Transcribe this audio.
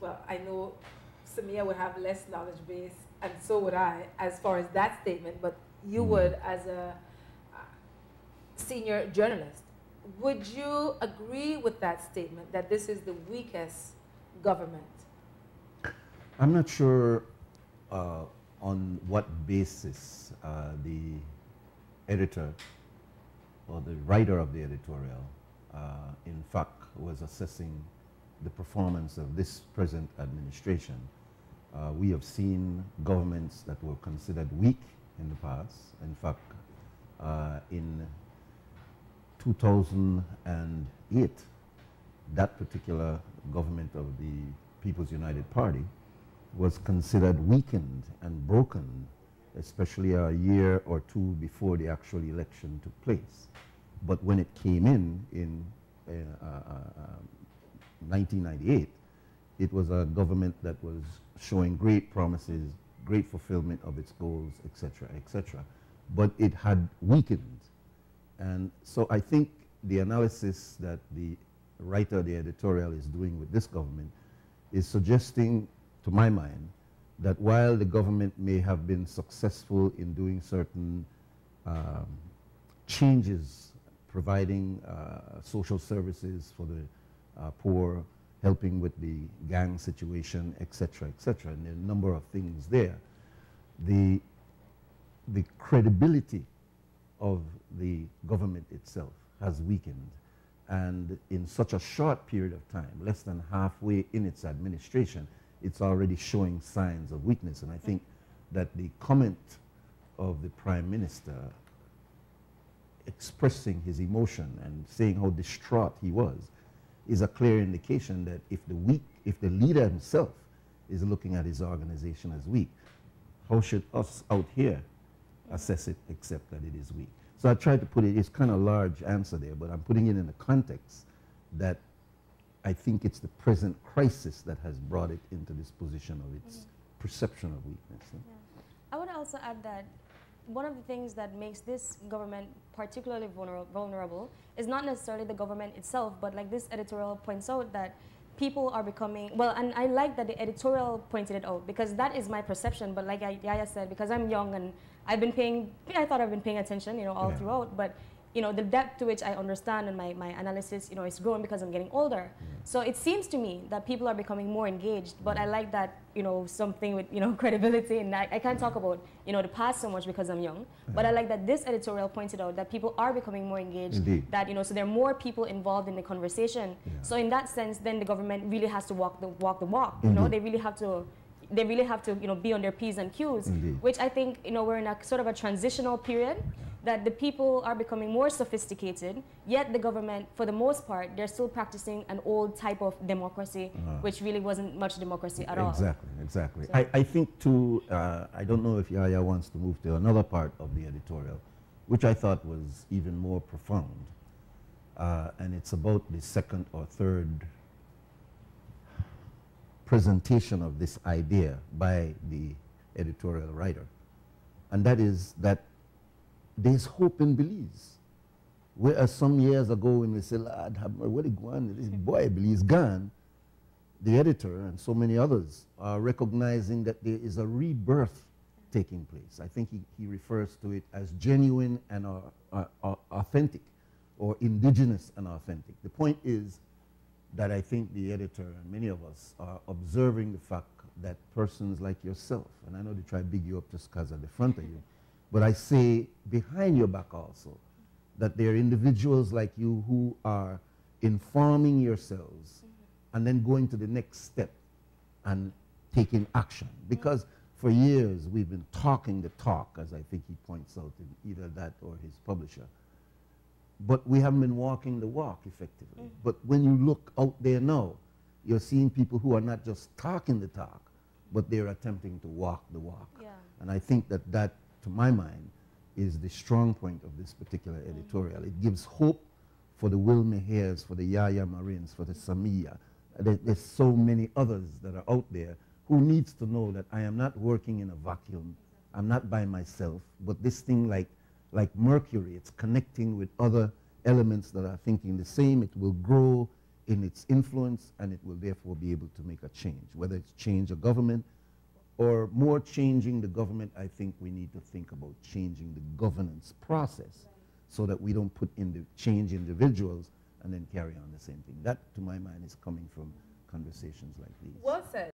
well, I know Samiyyah would have less knowledge base, and so would I, as far as that statement, but you would as a senior journalist. Would you agree with that statement, that this is the weakest government? I'm not sure on what basis the editor or the writer of the editorial, in fact, was assessing the performance of this present administration. We have seen governments that were considered weak in the past. In fact, in 2008, that particular government of the People's United Party was considered weakened and broken, especially a year or two before the actual election took place. But when it came in 1998, it was a government that was showing great promises, great fulfillment of its goals, etc., etc. But it had weakened. And so I think the analysis that the writer of the editorial is doing with this government is suggesting, to my mind, that while the government may have been successful in doing certain changes, providing social services for the poor, helping with the gang situation, etc., etc., and there are a number of things there, the credibility of the government itself has weakened. And in such a short period of time, less than halfway in its administration, it's already showing signs of weakness. And I think that the comment of the Prime Minister expressing his emotion and saying how distraught he was is a clear indication that if the leader himself is looking at his organization as weak, how should us out here assess it except that it is weak? So I tried to put it, it's kind of a large answer there, but I'm putting it in the context that I think it's the present crisis that has brought it into this position of its perception of weakness. Yeah. I want to also add that one of the things that makes this government particularly vulnerable is not necessarily the government itself, but like this editorial points out that people are becoming, well, and I like that the editorial pointed it out because that is my perception, but like YaYa said, because I'm young and I thought I've been paying attention, you know, all throughout, but you know, the depth to which I understand and my analysis, you know, is growing because I'm getting older. So it seems to me that people are becoming more engaged, but I like that, you know, something with, you know, credibility, and I can't talk about, you know, the past so much because I'm young, but I like that this editorial pointed out that people are becoming more engaged, that, you know, so there are more people involved in the conversation. So in that sense, then the government really has to walk the walk, you know, they really have to, you know, be on their P's and Q's, which I think, you know, we're in a sort of a transitional period that the people are becoming more sophisticated, yet the government, for the most part, they're still practicing an old type of democracy, which really wasn't much democracy at all. Exactly. So I think too, I don't know if YaYa wants to move to another part of the editorial, which I thought was even more profound. And it's about the second or third presentation of this idea by the editorial writer. And that is that there's hope in Belize. Whereas some years ago when we said, Lord, where they going? This boy, Belize gone. The editor and so many others are recognizing that there is a rebirth taking place. I think he refers to it as genuine and authentic, or indigenous and authentic. The point is that I think the editor and many of us are observing the fact that persons like yourself, and I know they try to big you up just because of the front of you, but I say behind your back also, that there are individuals like you who are informing yourselves and then going to the next step and taking action. Because for years we've been talking the talk, as I think he points out in either that or his publisher, but we haven't been walking the walk effectively. But when you look out there now, you're seeing people who are not just talking the talk, but they're attempting to walk the walk. And I think that that, to my mind, is the strong point of this particular editorial. It gives hope for the Will Mahers, for the YaYa Marins, for the Samiyyah. There's so many others that are out there who needs to know that I am not working in a vacuum. I'm not by myself, but this thing like mercury, it's connecting with other elements that are thinking the same. It will grow in its influence, and it will therefore be able to make a change. Whether it's change a government or more changing the government, I think we need to think about changing the governance process so that we don't put in the change individuals and then carry on the same thing. That, to my mind, is coming from conversations like these. Well said.